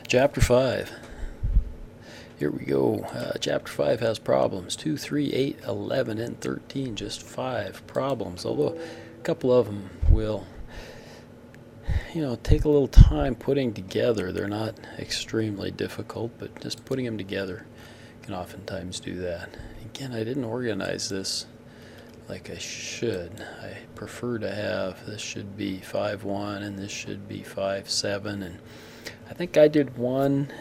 Chapter 5. Here we go. Chapter 5 has problems. 2, 3, 8, 11, and 13. Just 5 problems. Although a couple of them will, take a little time putting together. They're not extremely difficult, but just putting them together can oftentimes do that. Again, I didn't organize this like I should. I prefer to have, this should be 5-1 and this should be 5-7, and I think I did 1,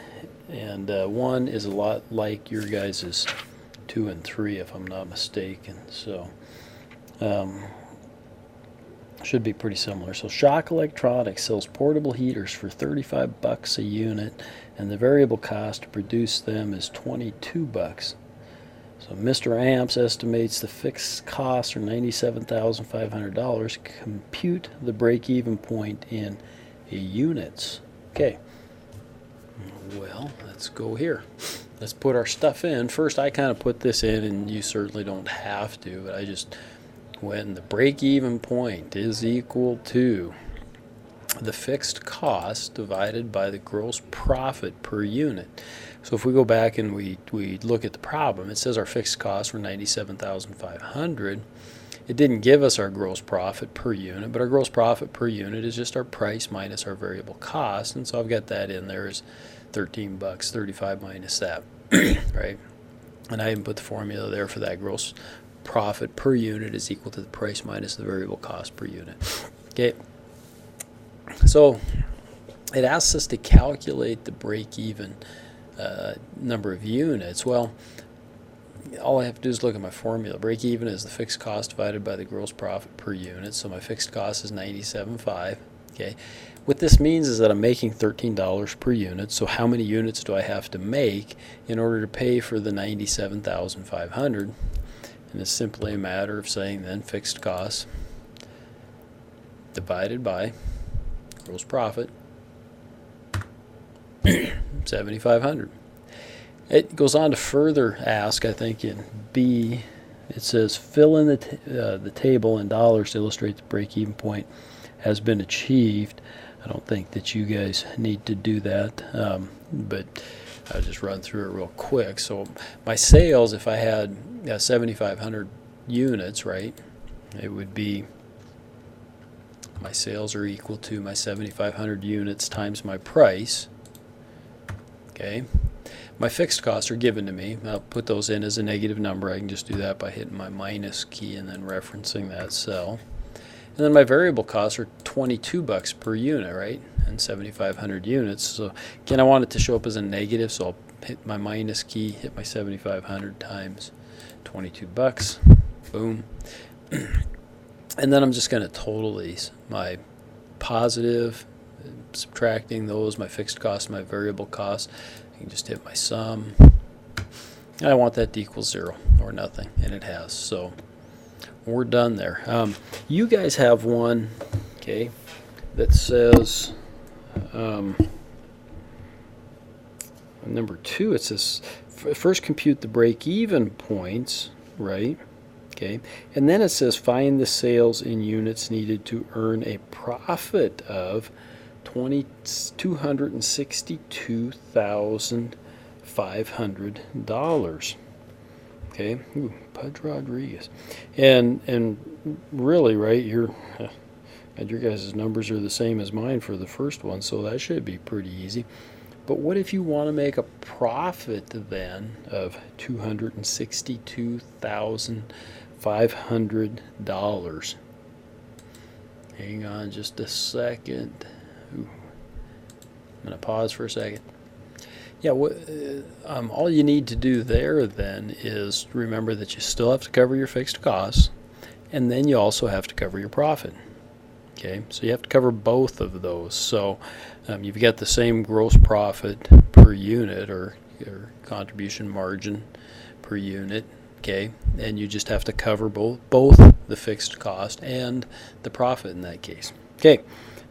and 1 is a lot like your guys' 2 and 3 if I'm not mistaken, so should be pretty similar. So Shock Electronics sells portable heaters for $35 a unit, and the variable cost to produce them is $22. So Mr. Amps estimates the fixed costs are $97,500. Compute the break-even point in units. Okay. Well, let's go here. Let's put our stuff in. First, I kind of put this in, and you certainly don't have to, but I just when the break-even point is equal to the fixed cost divided by the gross profit per unit. So if we go back and we look at the problem, it says our fixed costs were $97,500. It didn't give us our gross profit per unit, but our gross profit per unit is just our price minus our variable cost, and so I've got that in there as $13, 35 minus that, right? And I even put the formula there for that. Gross profit per unit is equal to the price minus the variable cost per unit. Okay. So it asks us to calculate the break-even number of units. Well, all I have to do is look at my formula. Break-even is the fixed cost divided by the gross profit per unit. So my fixed cost is $97.5. Okay. What this means is that I'm making $13 per unit. So how many units do I have to make in order to pay for the $97,500? And it's simply a matter of saying then fixed costs divided by gross profit, 7,500. It goes on to further ask, I think in B, it says fill in the table in dollars to illustrate the break-even point has been achieved. I don't think that you guys need to do that, but I'll just run through it real quick. So my sales, if I had 7,500 units, right, it would be my sales are equal to my 7,500 units times my price. Okay. My fixed costs are given to me. I'll put those in as a negative number. I can just do that by hitting my minus key and then referencing that cell. And then my variable costs are $22 per unit, right? And 7,500 units. So again, I want it to show up as a negative, so I'll hit my minus key, hit my 7,500 times $22. Boom. And then I'm just going to total these. My positive, subtracting those, my fixed costs, my variable costs. I can just hit my sum. And I want that to equal 0 or nothing, and it has. So we're done there. You guys have one, okay, that says number 2. It says first compute the break-even points, right? Okay, and then it says find the sales in units needed to earn a profit of $262,500. Okay, ooh, Pudge Rodriguez, and really, right? Your guys' numbers are the same as mine for the first one, so that should be pretty easy. But what if you want to make a profit then of $262,500? Hang on just a second. Ooh. I'm going to pause for a second. Yeah, all you need to do there then is remember that you still have to cover your fixed costs, and then you also have to cover your profit. Okay, so you have to cover both of those. So you've got the same gross profit per unit or contribution margin per unit, okay, and you just have to cover both the fixed cost and the profit in that case. Okay,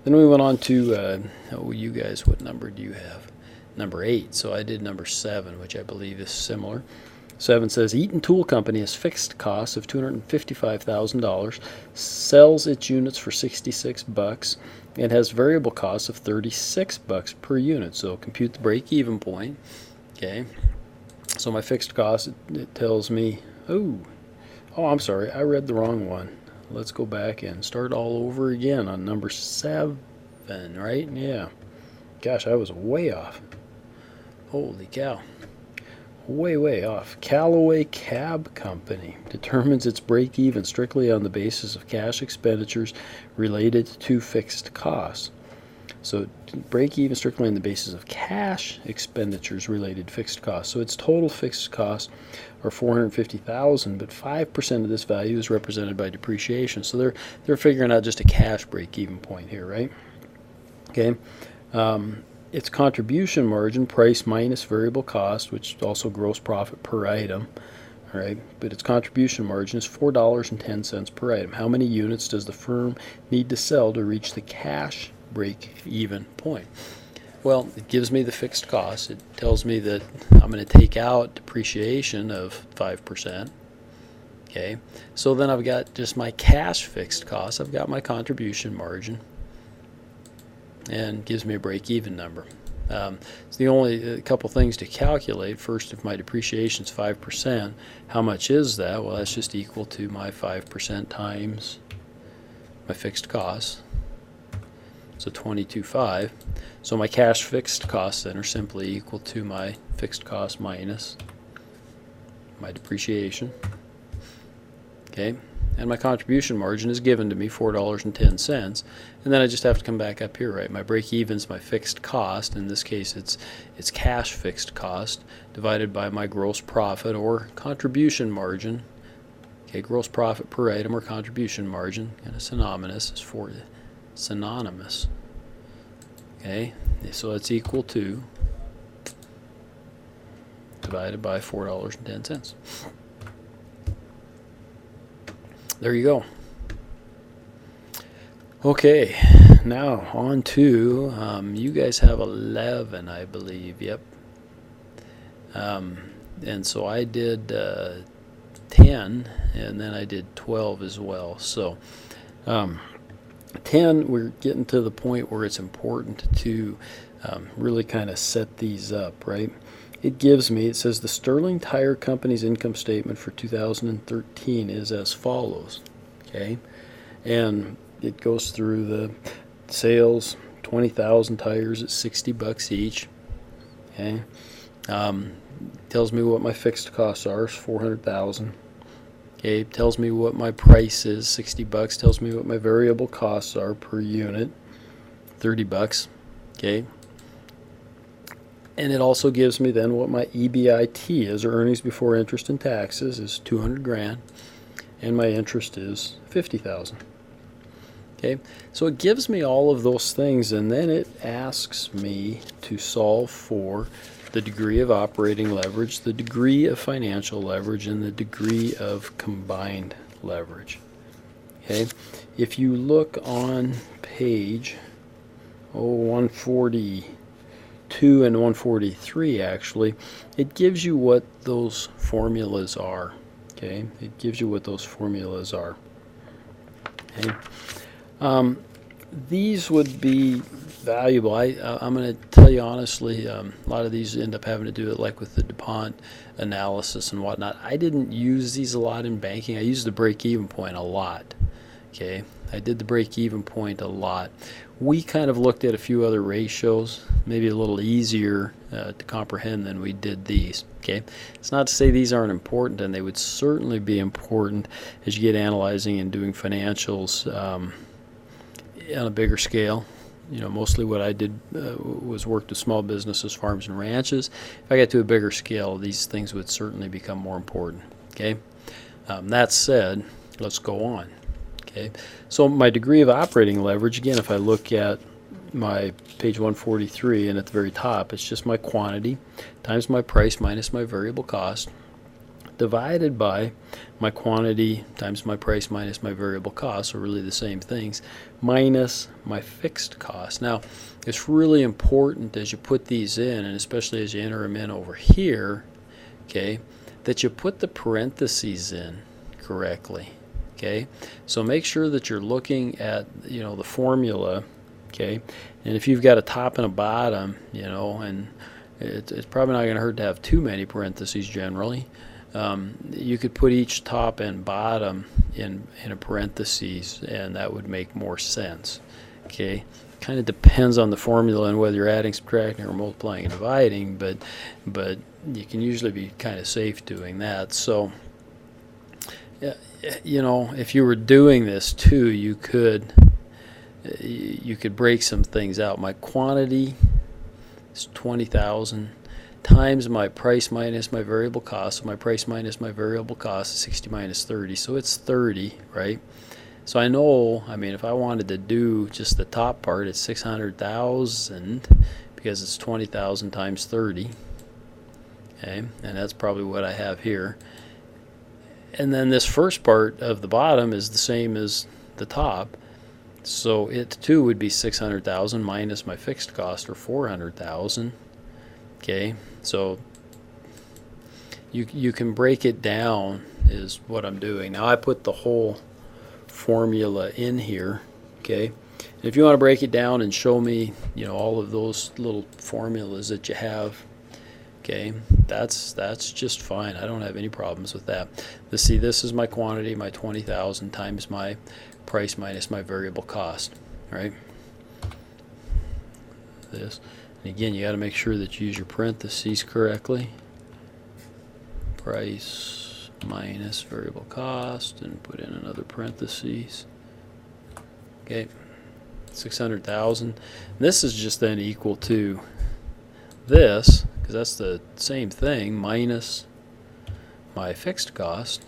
then we went on to, you guys, what number do you have? Number 8. So I did number 7, which I believe is similar. 7 says Eaton Tool Company has fixed costs of $255,000, sells its units for 66 bucks, and has variable costs of 36 bucks per unit. So compute the break-even point. Okay. So my fixed cost, it tells me, oh, I'm sorry, I read the wrong one. Let's go back and start all over again on number 7, right? Yeah. Gosh, I was way off. Holy cow. Way off. Callaway Cab Company determines its break-even strictly on the basis of cash expenditures related to fixed costs. So break-even strictly on the basis of cash expenditures related to fixed costs. So its total fixed costs are $450,000, but 5% of this value is represented by depreciation. So they're figuring out just a cash break-even point here, right? Okay. Its contribution margin, price minus variable cost, which is also gross profit per item, all right, but its contribution margin is $4.10 per item. How many units does the firm need to sell to reach the cash break-even point? Well, it gives me the fixed cost. It tells me that I'm going to take out depreciation of 5%. Okay, so then I've got just my cash fixed cost. I've got my contribution margin, and gives me a break-even number. It's the only couple things to calculate. First, if my depreciation is 5%, how much is that? Well, that's just equal to my 5% times my fixed costs. So 22.5. So my cash fixed costs then are simply equal to my fixed cost minus my depreciation. Okay. And my contribution margin is given to me, $4.10, and then I just have to come back up here, right? My break-even is my fixed cost. In this case, it's cash fixed cost divided by my gross profit or contribution margin. Okay, gross profit per item or contribution margin, kind of synonymous. Synonymous. Okay, so it's equal to divided by $4.10. There you go. Okay, now on to, you guys have 11, I believe. Yep. And so I did 10, and then I did 12 as well. So 10, we're getting to the point where it's important to really kind of set these up, right? It gives me, it says the Sterling Tire Company's income statement for 2013 is as follows, okay? And it goes through the sales, 20,000 tires at 60 bucks each, okay? Tells me what my fixed costs are, 400,000. Okay, tells me what my price is, 60 bucks. Tells me what my variable costs are per unit, 30 bucks. Okay. And it also gives me then what my EBIT is, or earnings before interest and taxes, is 200 grand, and my interest is 50,000. Okay, so it gives me all of those things, and then it asks me to solve for the degree of operating leverage, the degree of financial leverage, and the degree of combined leverage. Okay, if you look on page 142 and 143, actually, it gives you what those formulas are. Okay, it gives you what those formulas are. Okay. These would be valuable. I'm going to tell you honestly, a lot of these end up having to do it like with the DuPont analysis and whatnot. I didn't use these a lot in banking. I used the break-even point a lot. Okay, I did the break-even point a lot. We kind of looked at a few other ratios, maybe a little easier to comprehend than we did these. Okay, it's not to say these aren't important, and they would certainly be important as you get analyzing and doing financials on a bigger scale. You know, mostly what I did was worked with small businesses, farms, and ranches. If I got to a bigger scale, these things would certainly become more important. Okay, that said, let's go on. Okay, so my degree of operating leverage, again, if I look at my page 143, and at the very top, it's just my quantity times my price minus my variable cost, divided by my quantity times my price minus my variable cost, so really the same things, minus my fixed cost. Now, it's really important as you put these in, and especially as you enter them in over here, okay, that you put the parentheses in correctly. Okay, so make sure that you're looking at, you know, the formula. Okay, and if you've got a top and a bottom, you know, and it's probably not going to hurt to have too many parentheses generally. You could put each top and bottom in a parentheses, and that would make more sense. Okay, kind of depends on the formula and whether you're adding, subtracting, or multiplying and dividing, but you can usually be kind of safe doing that. So, you know, if you were doing this too, you could break some things out. My quantity is 20,000 times my price minus my variable cost. So my price minus my variable cost is 60 minus 30, so it's 30, right? So I know, I mean, if I wanted to do just the top part, it's 600,000 because it's 20,000 times 30. Okay, and that's probably what I have here. And then this first part of the bottom is the same as the top. So it too would be 600,000 minus my fixed cost, or 400,000. Okay, so you can break it down is what I'm doing. Now I put the whole formula in here. Okay, and if you want to break it down and show me, you know, all of those little formulas that you have, okay, that's just fine. I don't have any problems with that. See, this is my quantity, my 20,000 times my price minus my variable cost, right? This, and again, you got to make sure that you use your parentheses correctly. Price minus variable cost, and put in another parentheses. Okay, 600,000. This is just then equal to this, because that's the same thing, minus my fixed cost.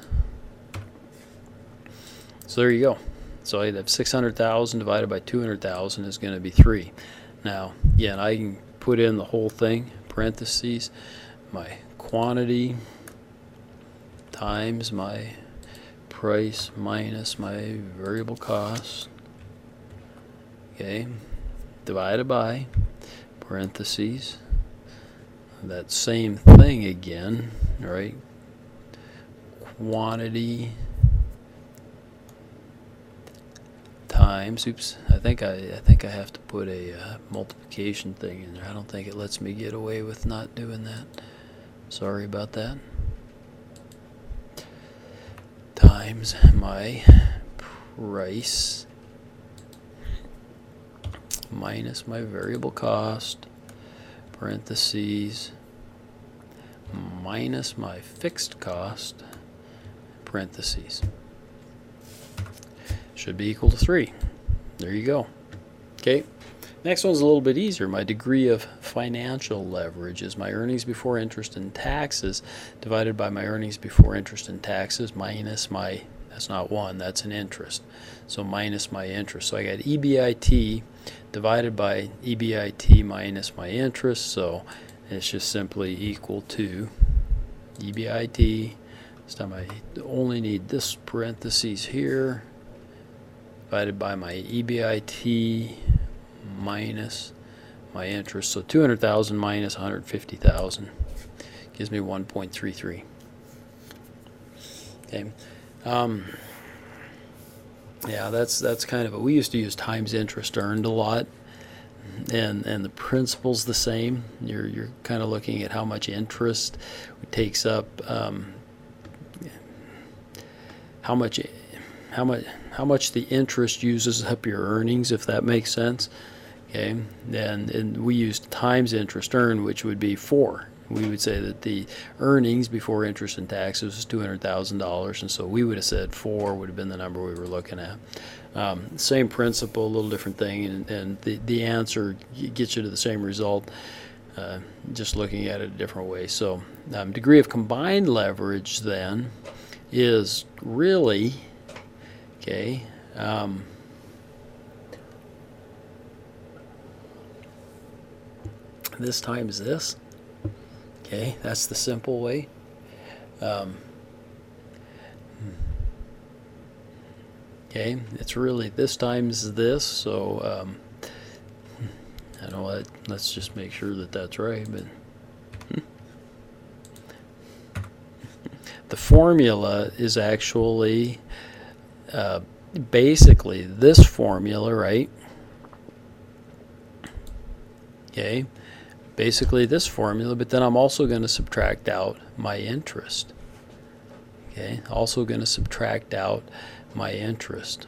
So there you go. So I have 600,000 divided by 200,000 is going to be 3. Now, again, I can put in the whole thing, parentheses, my quantity times my price minus my variable cost, okay, divided by parentheses, that same thing again, right? Quantity times, oops, I think I have to put a multiplication thing in there. I don't think it lets me get away with not doing that. Sorry about that. Times my price minus my variable cost, parentheses, minus my fixed cost, parentheses. Should be equal to 3. There you go. Okay. Next one's a little bit easier. My degree of financial leverage is my earnings before interest and taxes divided by my earnings before interest and taxes minus my, that's not 1, that's an interest. So minus my interest. So I got EBIT divided by EBIT minus my interest. So it's just simply equal to EBIT. This time I only need this parentheses here, divided by my EBIT minus my interest. So 200,000 minus 150,000 gives me 1.33. Okay. Yeah, that's kind of we used to use times interest earned a lot, and the principle's the same. You're kind of looking at how much interest it takes up, how much the interest uses up your earnings, if that makes sense. Okay, and we used times interest earned, which would be 4. We would say that the earnings before interest and taxes was $200,000, and so we would have said 4 would have been the number we were looking at. Same principle, a little different thing, and the answer gets you to the same result, just looking at it a different way. So degree of combined leverage then is really, okay, this times this. Okay, that's the simple way. Okay, it's really this times this, so I know what, let's just make sure that that's right, but formula is actually basically this formula, right? Okay, basically this formula, but then I'm also going to subtract out my interest. Okay, also going to subtract out my interest.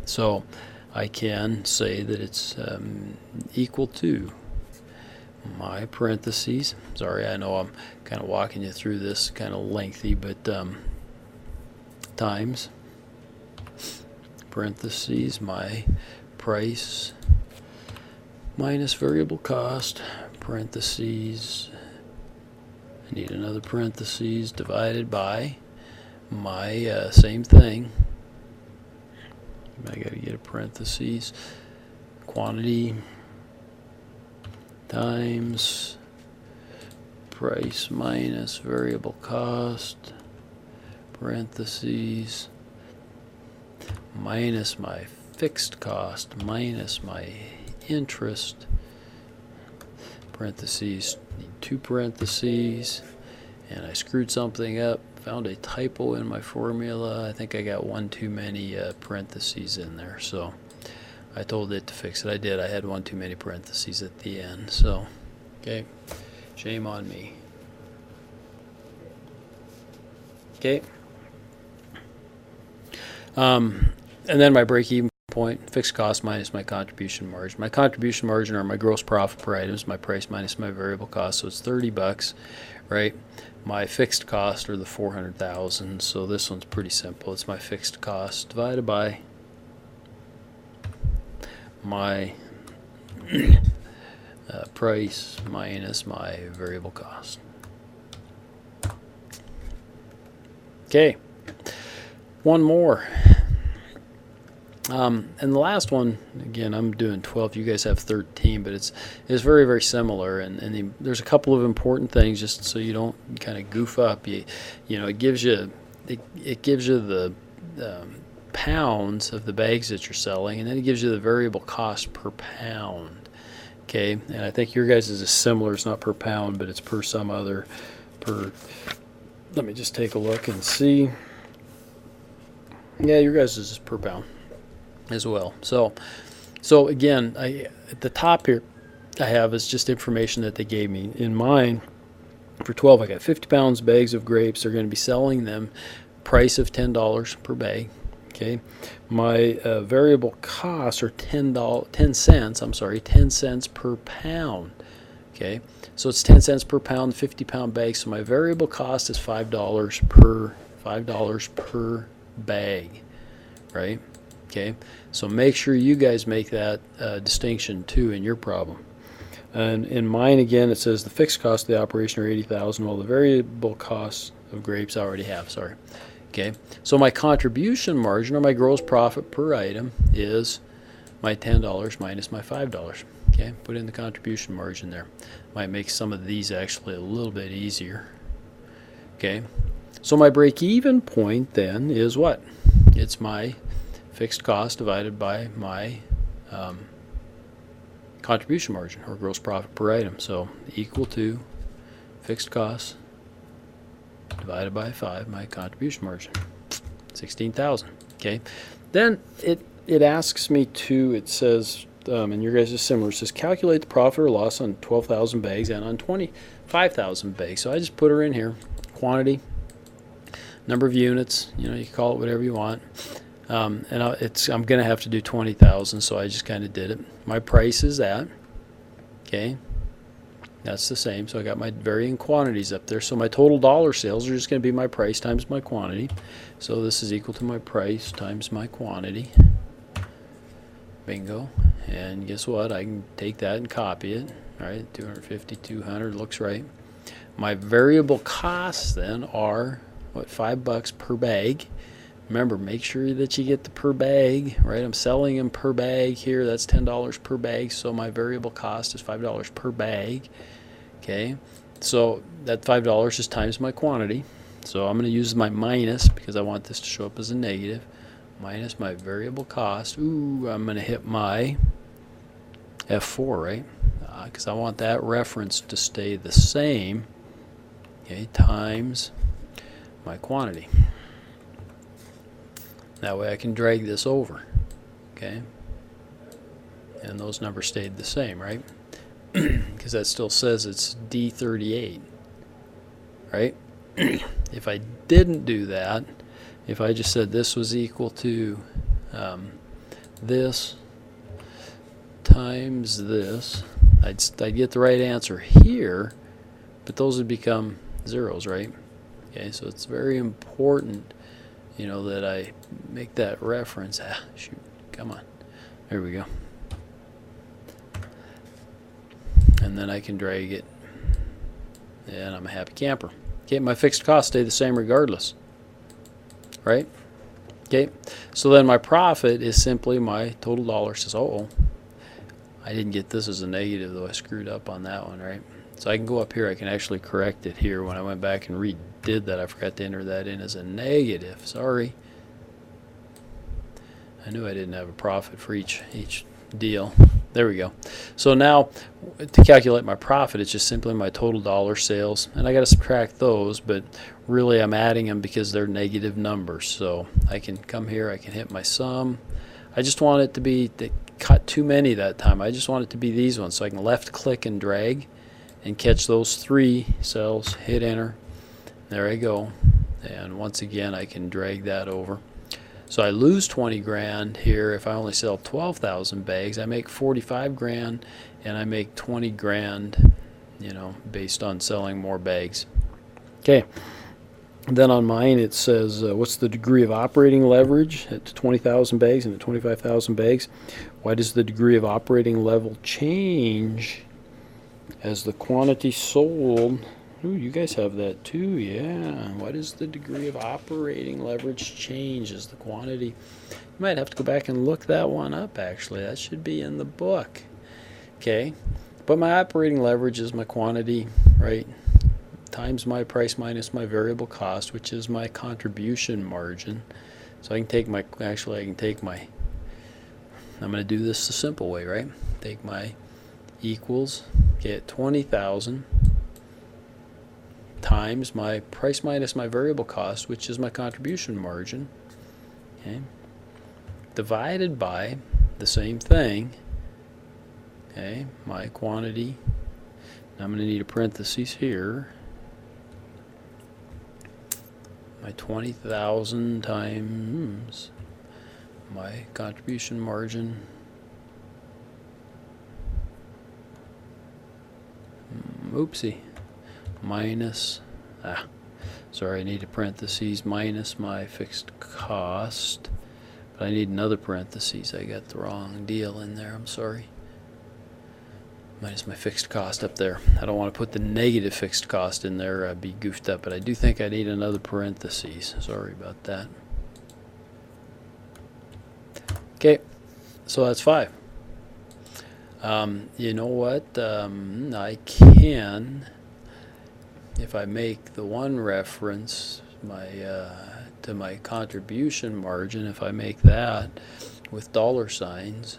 So I can say that it's equal to my parentheses. Sorry, I know I'm kind of walking you through this kind of lengthy, but times parentheses my price minus variable cost parentheses. I need another parentheses divided by my same thing. I got to get a parentheses quantity times price minus variable cost parentheses minus my fixed cost minus my interest parentheses, need two parentheses, and I screwed something up, found a typo in my formula. I think I got one too many parentheses in there, so I told it to fix it. I did. I had one too many parentheses at the end, so okay, shame on me. Okay, and then my break-even point, fixed cost minus my contribution margin. My contribution margin, or my gross profit per item, is my price minus my variable cost, so it's 30 bucks, right? My fixed cost are the 400,000, so this one's pretty simple. It's my fixed cost divided by my price minus my variable cost. Okay, one more. And the last one, again, I'm doing 12. You guys have 13, but it's very, very similar. And there's a couple of important things, just so you don't kind of goof up. You know, it gives you the pounds of the bags that you're selling, and then it gives you the variable cost per pound. Okay, and I think your guys is similar. It's not per pound, but it's per some other per. Let me just take a look and see. Yeah, your guys is per pound as well. So again, at the top here I have is just information that they gave me. In mine, for 12, I got 50 pounds bags of grapes. They're going to be selling them price of $10 per bag. Okay, my variable costs are 10 cents per pound. Okay, so it's 10 cents per pound, 50-pound bag. So my variable cost is $5 per bag, right? Okay, so make sure you guys make that distinction too in your problem. And in mine, again, it says the fixed cost of the operation are $80,000, while the variable costs of grapes I already have. Sorry. Okay, so my contribution margin, or my gross profit per item, is my $10 minus my $5. Okay, put in the contribution margin there. Might make some of these actually a little bit easier. Okay, so my break-even point then is what? It's my fixed cost divided by my contribution margin, or gross profit per item. So equal to fixed costs divided by 5, my contribution margin, 16,000. Okay, then it asks me to, it says, and your guys is similar, it says calculate the profit or loss on 12,000 bags and on 25,000 bags. So I just put her in here, quantity, number of units, you know, you can call it whatever you want. And I'm going to have to do 20,000, so I just kind of did it. My price is that. Okay, that's the same. So I got my varying quantities up there. So my total dollar sales are just going to be my price times my quantity. So this is equal to my price times my quantity. Bingo. And guess what? I can take that and copy it. All right, 250, 200 looks right. My variable costs then are what, $5 per bag. Remember, make sure that you get the per bag, right? I'm selling them per bag here. That's $10 per bag, so my variable cost is $5 per bag. Okay, so that $5 is times my quantity. So I'm going to use my minus because I want this to show up as a negative. Minus my variable cost. Ooh, I'm going to hit my F4, right? Because I want that reference to stay the same. Okay, times my quantity. That way I can drag this over, okay? And those numbers stayed the same, right? Because that still says it's D38, right? If I didn't do that, if I just said this was equal to this times this, I'd get the right answer here, but those would become zeros, right? Okay, so it's very important, you know, that I make that reference. Ah, shoot, come on. There we go. And then I can drag it, and I'm a happy camper. Okay, my fixed costs stay the same regardless, right? Okay, so then my profit is simply my total dollars. Says, oh, I didn't get this as a negative, though. I screwed up on that one, right? So I can go up here. I can actually correct it here. When I went back and redid that, I forgot to enter that in as a negative. Sorry. I knew I didn't have a profit for each deal. There we go. So now to calculate my profit, it's just simply my total dollar sales, and I got to subtract those, but really I'm adding them because they're negative numbers. So I can come here, I can hit my sum. I just want it to be, they cut too many that time. I just want it to be these ones, so I can left click and drag and catch those 3 cells, hit enter. There I go. And once again I can drag that over. So I lose 20 grand here if I only sell 12,000 bags. I make 45 grand, and I make 20 grand, you know, based on selling more bags. Okay. Then on mine it says, what's the degree of operating leverage at 20,000 bags and at 25,000 bags? Why does the degree of operating level change as the quantity sold? Ooh, you guys have that too, yeah. Why does the degree of operating leverage change as the quantity? You might have to go back and look that one up, actually. That should be in the book. Okay, but my operating leverage is my quantity, right, times my price minus my variable cost, which is my contribution margin. So I can take my, actually I can take my, I'm going to do this the simple way, right? Take my equals, get 20,000 times my price minus my variable cost, which is my contribution margin, okay, divided by the same thing, okay, my quantity. Now I'm going to need a parenthesis here. My 20,000 times my contribution margin, oopsie, minus, sorry, I need a parentheses, minus my fixed cost, but I need another parentheses. I got the wrong deal in there, I'm sorry. Minus my fixed cost up there. I don't want to put the negative fixed cost in there, I'd be goofed up, but I do think I need another parentheses. Sorry about that. Okay, so that's 5. You know what? I can, if I make the one reference to my contribution margin, if I make that with dollar signs,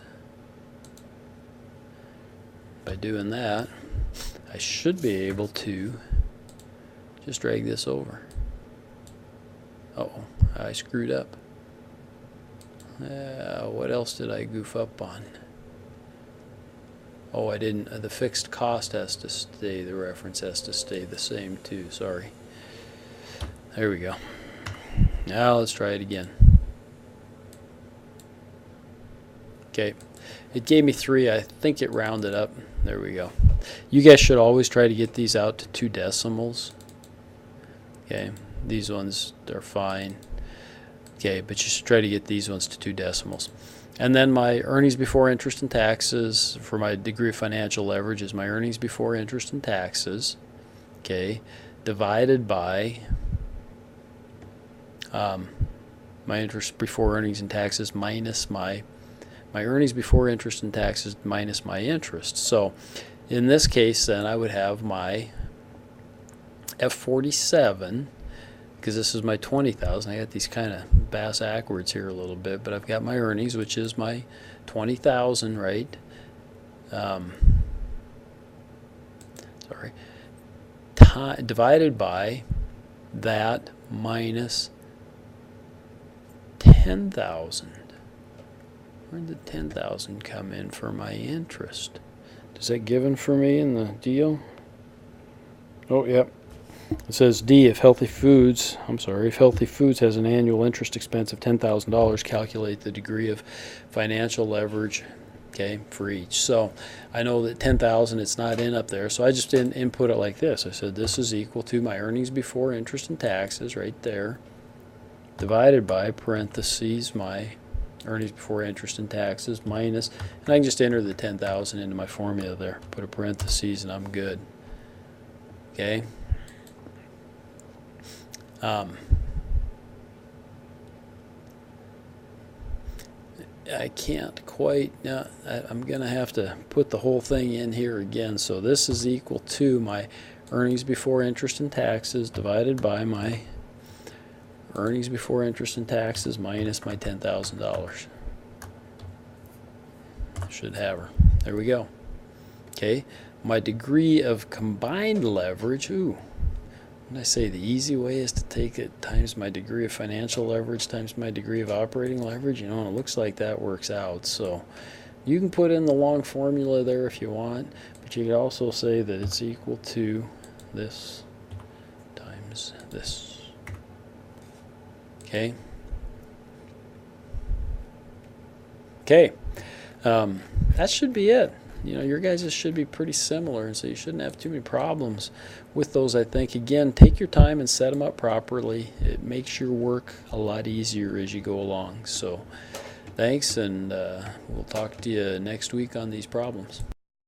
by doing that, I should be able to just drag this over. Uh-oh, I screwed up. What else did I goof up on? Oh, I didn't. The fixed cost has to stay, the reference has to stay the same too. Sorry. There we go. Now let's try it again. Okay. It gave me 3. I think it rounded up. There we go. You guys should always try to get these out to 2 decimals. Okay. These ones are fine. Okay, but you should try to get these ones to 2 decimals. And then my earnings before interest and taxes for my degree of financial leverage is my earnings before interest and taxes, okay, divided by my interest before earnings and taxes minus my earnings before interest and taxes minus my interest. So in this case then I would have my F47, because this is my 20,000. I got these kind of bass backwards here a little bit, but I've got my earnings, which is my 20,000, right? Sorry. Divided by that minus 10,000. Where did the 10,000 come in for my interest? Is that given for me in the deal? Oh, yep. It says D, if Healthy Foods has an annual interest expense of $10,000, calculate the degree of financial leverage, okay, for each. So I know that 10,000, it's not in up there, so I just didn't input it like this. I said this is equal to my earnings before interest and taxes right there, divided by parentheses my earnings before interest and taxes minus, and I can just enter the 10,000 into my formula there, put a parentheses, and I'm good. Okay. I can't quite, I'm going to have to put the whole thing in here again. So this is equal to my earnings before interest and taxes divided by my earnings before interest and taxes minus my $10,000. Should have her. There we go. Okay. My degree of combined leverage, when I say the easy way is to take it times my degree of financial leverage times my degree of operating leverage, and it looks like that works out. So you can put in the long formula there if you want, but you could also say that it's equal to this times this. Okay. Okay. That should be it. Your guys' should be pretty similar, and so you shouldn't have too many problems with those, I think. Again, take your time and set them up properly. It makes your work a lot easier as you go along. So thanks, and we'll talk to you next week on these problems.